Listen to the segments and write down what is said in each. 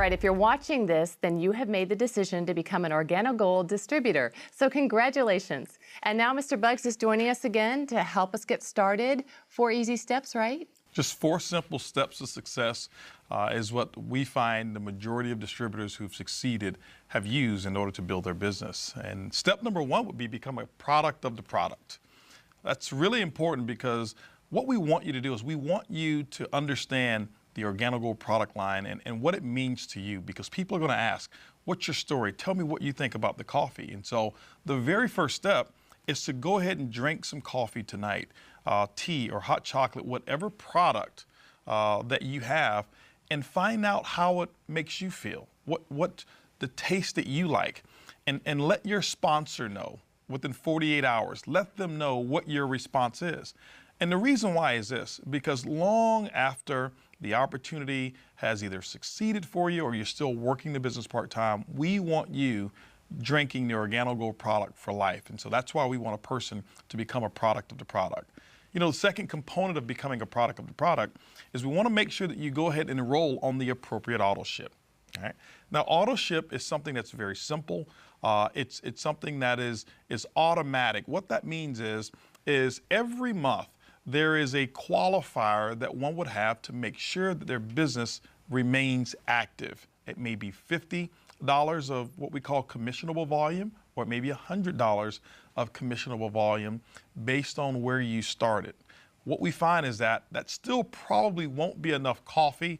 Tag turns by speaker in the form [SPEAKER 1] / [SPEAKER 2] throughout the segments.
[SPEAKER 1] right, if you're watching this, then you have made the decision to become an Organo Gold distributor. So congratulations. And now Mr. Buggs is joining us again to help us get started. 4 easy steps, right?
[SPEAKER 2] Just 4 simple steps to success is what we find the majority of distributors who've succeeded have used in order to build their business. And step number 1 would be become a product of the product. That's really important because what we want you to do is we want you to understand the Organo Gold product line and what it means to you, because people are going to ask, what's your story? Tell me what you think about the coffee. And so the very first step is to go ahead and drink some coffee tonight, tea or hot chocolate, whatever product that you have, and find out how it makes you feel, what the taste that you like, and let your sponsor know within 48 hours. Let them know what your response is. And the reason why is this, because long after the opportunity has either succeeded for you or you're still working the business part-time, we want you drinking the Organo Gold product for life. And so that's why we want a person to become a product of the product. You know, the second component of becoming a product of the product is we want to make sure that you go ahead and enroll on the appropriate auto ship. All right. Now, auto ship is something that's very simple. It's something that is automatic. What that means is every month there is a qualifier that one would have to make sure that their business remains active. It may be $50 of what we call commissionable volume, or it may be $100 of commissionable volume based on where you started. What we find is that still probably won't be enough coffee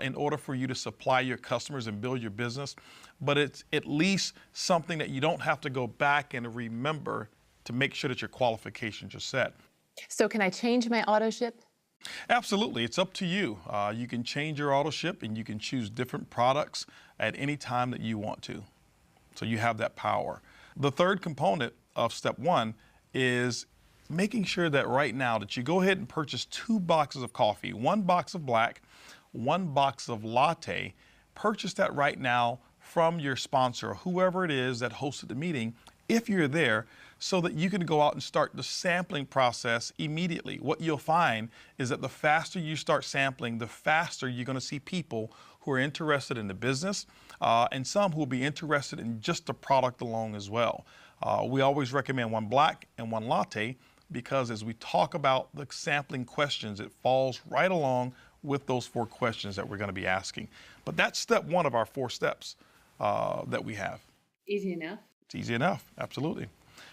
[SPEAKER 2] in order for you to supply your customers and build your business, but it's at least something that you don't have to go back and remember to make sure that your qualifications are set.
[SPEAKER 1] So can I change my auto ship?
[SPEAKER 2] Absolutely. It's up to you. You can change your auto ship and you can choose different products at any time that you want to. So you have that power. The third component of step 1 is making sure that right now that you go ahead and purchase 2 boxes of coffee, 1 box of black, 1 box of latte. Purchase that right now from your sponsor, whoever it is that hosted the meeting, if you're there, so that you can go out and start the sampling process immediately. What you'll find is that the faster you start sampling, the faster you're going to see people who are interested in the business and some who will be interested in just the product alone as well. We always recommend 1 black and 1 latte because as we talk about the sampling questions, it falls right along with those 4 questions that we're going to be asking. But that's step 1 of our 4 steps that we have.
[SPEAKER 1] Easy enough.
[SPEAKER 2] It's easy enough, absolutely.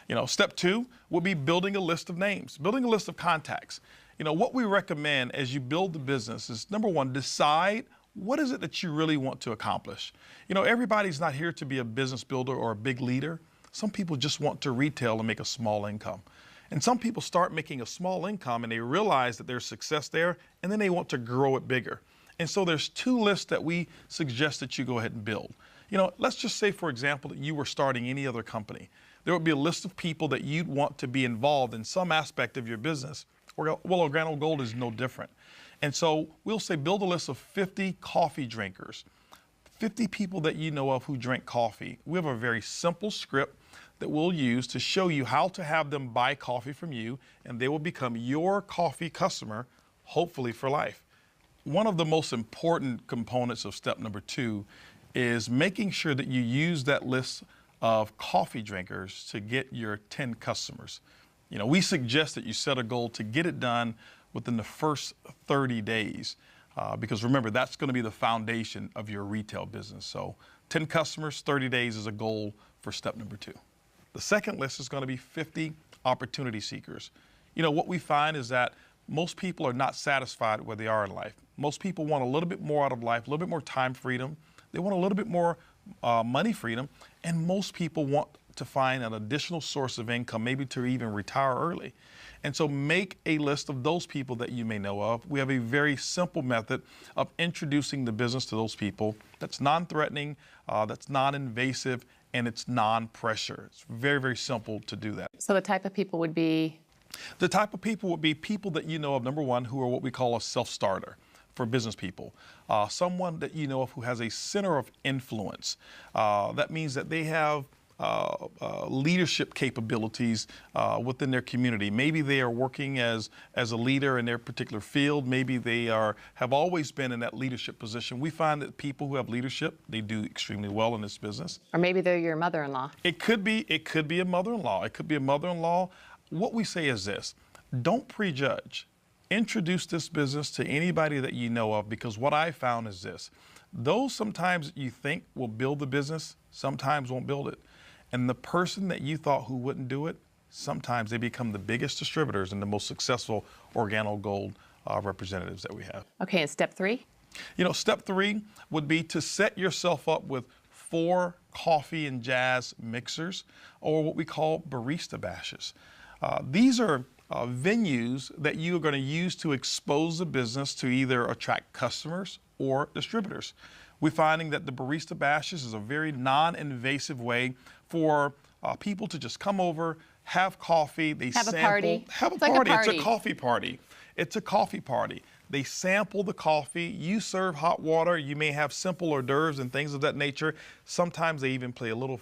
[SPEAKER 2] You know, step 2 will be building a list of names, building a list of contacts. You know, what we recommend as you build the business is, number 1, decide what is it that you really want to accomplish. You know, everybody's not here to be a business builder or a big leader. Some people just want to retail and make a small income. And some people start making a small income and they realize that there's success there and then they want to grow it bigger. And so there's 2 lists that we suggest that you go ahead and build. You know, let's just say, for example, that you were starting any other company. There would be a list of people that you'd want to be involved in some aspect of your business. Well, Organo Gold is no different. And so we'll say build a list of 50 coffee drinkers, 50 people that you know of who drink coffee. We have a very simple script that we'll use to show you how to have them buy coffee from you, and they will become your coffee customer, hopefully for life. One of the most important components of step number 2 is making sure that you use that list of coffee drinkers to get your 10 customers. You know, we suggest that you set a goal to get it done within the first 30 days because remember, that's going to be the foundation of your retail business. So 10 customers, 30 days is a goal for step number 2. The second list is going to be 50 opportunity seekers. You know, what we find is that most people are not satisfied where they are in life. Most people want a little bit more out of life, a little bit more time freedom. They want a little bit more money freedom, and most people want to find an additional source of income, maybe to even retire early. And so make a list of those people that you may know of. We have a very simple method of introducing the business to those people that's non-threatening, that's non-invasive, and it's non-pressure. It's very, very simple to do that.
[SPEAKER 1] So the type of people would be?
[SPEAKER 2] The type of people would be people that you know of, number 1, who are what we call a self-starter for business people. Someone that you know of who has a center of influence. That means that they have leadership capabilities within their community. Maybe they are working as a leader in their particular field. Maybe they have always been in that leadership position. We find that people who have leadership, they do extremely well in this business.
[SPEAKER 1] Or maybe they're your mother-in-law.
[SPEAKER 2] It could be a mother-in-law. It could be a mother-in-law. What we say is this: don't prejudge. Introduce this business to anybody that you know of, because what I found is this: those sometimes you think will build the business, sometimes won't build it. And the person that you thought who wouldn't do it, sometimes they become the biggest distributors and the most successful Organo Gold representatives that we have.
[SPEAKER 1] Okay, and step 3?
[SPEAKER 2] Step 3 would be to set yourself up with 4 coffee and jazz mixers, or what we call barista bashes. These are venues that you are going to use to expose the business to either attract customers or distributors. We're finding that the barista bashes is a very non-invasive way for people to just come over, have coffee, they
[SPEAKER 1] have
[SPEAKER 2] sample,
[SPEAKER 1] a party.
[SPEAKER 2] Have a
[SPEAKER 1] It's like
[SPEAKER 2] party.
[SPEAKER 1] a party.
[SPEAKER 2] It's a coffee party. It's a coffee party. They sample the coffee. You serve hot water. You may have simple hors d'oeuvres and things of that nature. Sometimes they even play a little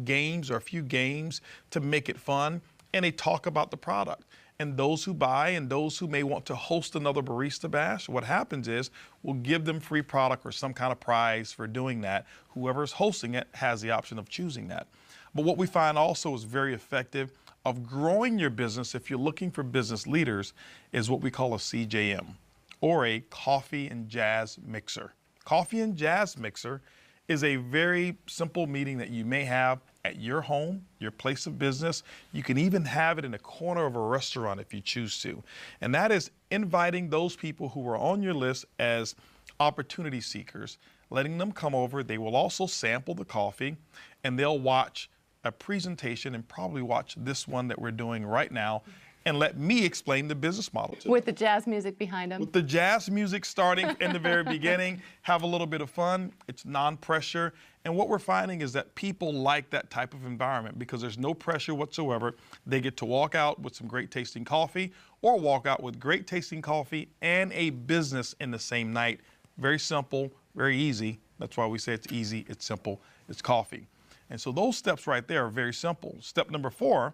[SPEAKER 2] games or a few games to make it fun, and they talk about the product. And those who buy and those who may want to host another barista bash, what happens is we'll give them free product or some kind of prize for doing that. Whoever's hosting it has the option of choosing that. But what we find also is very effective of growing your business, if you're looking for business leaders, is what we call a CJM, or a coffee and jazz mixer. Coffee and jazz mixer is a very simple meeting that you may have at your home, your place of business. You can even have it in a corner of a restaurant if you choose to. And that is inviting those people who are on your list as opportunity seekers, letting them come over. They will also sample the coffee, and they'll watch a presentation, and probably watch this one that we're doing right now, and let me explain the business model to them.
[SPEAKER 1] With the jazz music behind them?
[SPEAKER 2] With the jazz music starting in the very beginning, have a little bit of fun. It's non-pressure. And what we're finding is that people like that type of environment because there's no pressure whatsoever. They get to walk out with some great tasting coffee, or walk out with great tasting coffee and a business in the same night. Very simple, very easy. That's why we say it's easy, it's simple, it's coffee. And so those steps right there are very simple. Step number 4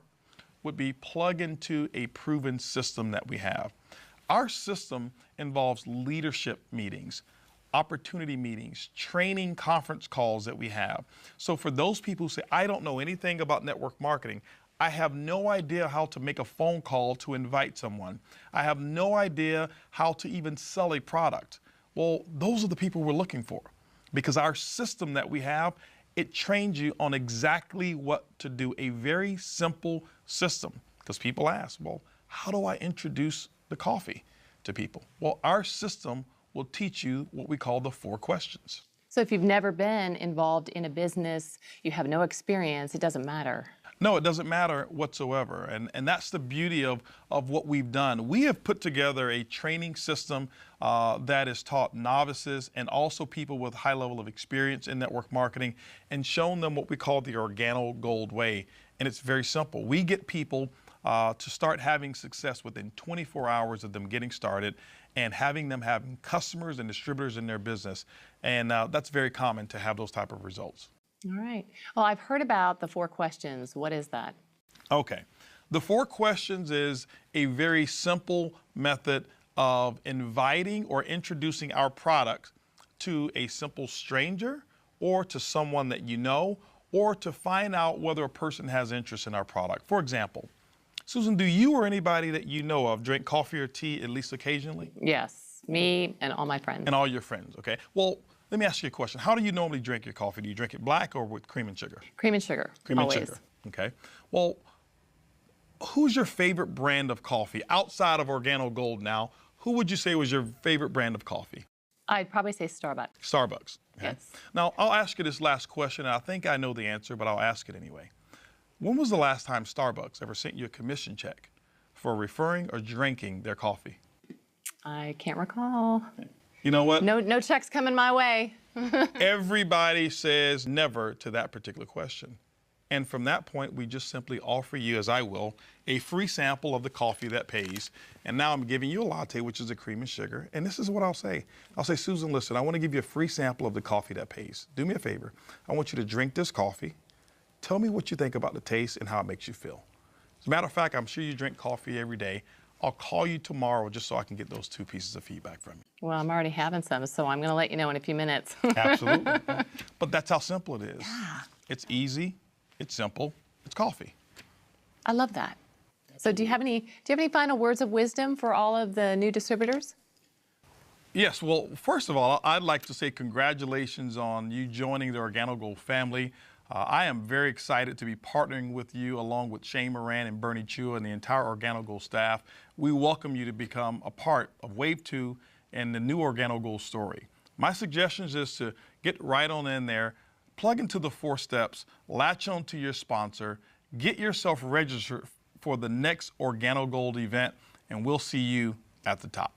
[SPEAKER 2] would be plug into a proven system that we have. Our system involves leadership meetings, opportunity meetings, training conference calls that we have. So for those people who say, I don't know anything about network marketing, I have no idea how to make a phone call to invite someone, I have no idea how to even sell a product. Well, those are the people we're looking for, because our system that we have, it trains you on exactly what to do, a very simple system. Because people ask, well, how do I introduce the coffee to people? Well, our system will teach you what we call the 4 questions.
[SPEAKER 1] So if you've never been involved in a business, you have no experience, it doesn't matter.
[SPEAKER 2] No, it doesn't matter whatsoever. And that's the beauty of what we've done. We have put together a training system that is taught novices and also people with high level of experience in network marketing, and shown them what we call the Organo Gold way. And it's very simple. We get people to start having success within 24 hours of them getting started, and having them having customers and distributors in their business. And that's very common to have those type of results.
[SPEAKER 1] All right. Well, I've heard about the 4 questions. What is that?
[SPEAKER 2] Okay. The 4 questions is a very simple method of inviting or introducing our product to a simple stranger, or to someone that you know, or to find out whether a person has interest in our product. For example, Susan, do you or anybody that you know of drink coffee or tea at least occasionally?
[SPEAKER 1] Yes, me and all my friends.
[SPEAKER 2] And all your friends, okay. Well, let me ask you a question. How do you normally drink your coffee? Do you drink it black or with cream and sugar?
[SPEAKER 1] Cream and sugar,
[SPEAKER 2] Cream
[SPEAKER 1] always.
[SPEAKER 2] and sugar, okay. Well, who's your favorite brand of coffee? Outside of Organo Gold now, who would you say was your favorite brand of coffee?
[SPEAKER 1] I'd probably say Starbucks.
[SPEAKER 2] Starbucks. Okay.
[SPEAKER 1] Yes.
[SPEAKER 2] Now, I'll ask you this last question, and I think I know the answer, but I'll ask it anyway. When was the last time Starbucks ever sent you a commission check for referring or drinking their coffee?
[SPEAKER 1] I can't recall.
[SPEAKER 2] You know what?
[SPEAKER 1] No checks coming my way.
[SPEAKER 2] Everybody says never to that particular question. And from that point, we just simply offer you, as I will, a free sample of the coffee that pays. And now I'm giving you a latte, which is a cream and sugar. And this is what I'll say. I'll say, Susan, listen, I want to give you a free sample of the coffee that pays. Do me a favor. I want you to drink this coffee. Tell me what you think about the taste and how it makes you feel. As a matter of fact, I'm sure you drink coffee every day. I'll call you tomorrow just so I can get those 2 pieces of feedback from you.
[SPEAKER 1] Well, I'm already having some, so I'm going to let you know in a few minutes.
[SPEAKER 2] Absolutely. But that's how simple it is.
[SPEAKER 1] Yeah.
[SPEAKER 2] It's easy, it's simple, it's coffee.
[SPEAKER 1] I love that. So do you have any final words of wisdom for all of the new distributors?
[SPEAKER 2] Yes, well, first of all, I'd like to say congratulations on you joining the Organo Gold family. I am very excited to be partnering with you along with Shane Moran and Bernie Chua and the entire Organo Gold staff. We welcome you to become a part of Wave 2 and the new Organo Gold story. My suggestion is to get right on in there, plug into the 4 steps, latch on to your sponsor, get yourself registered for the next Organo Gold event, and we'll see you at the top.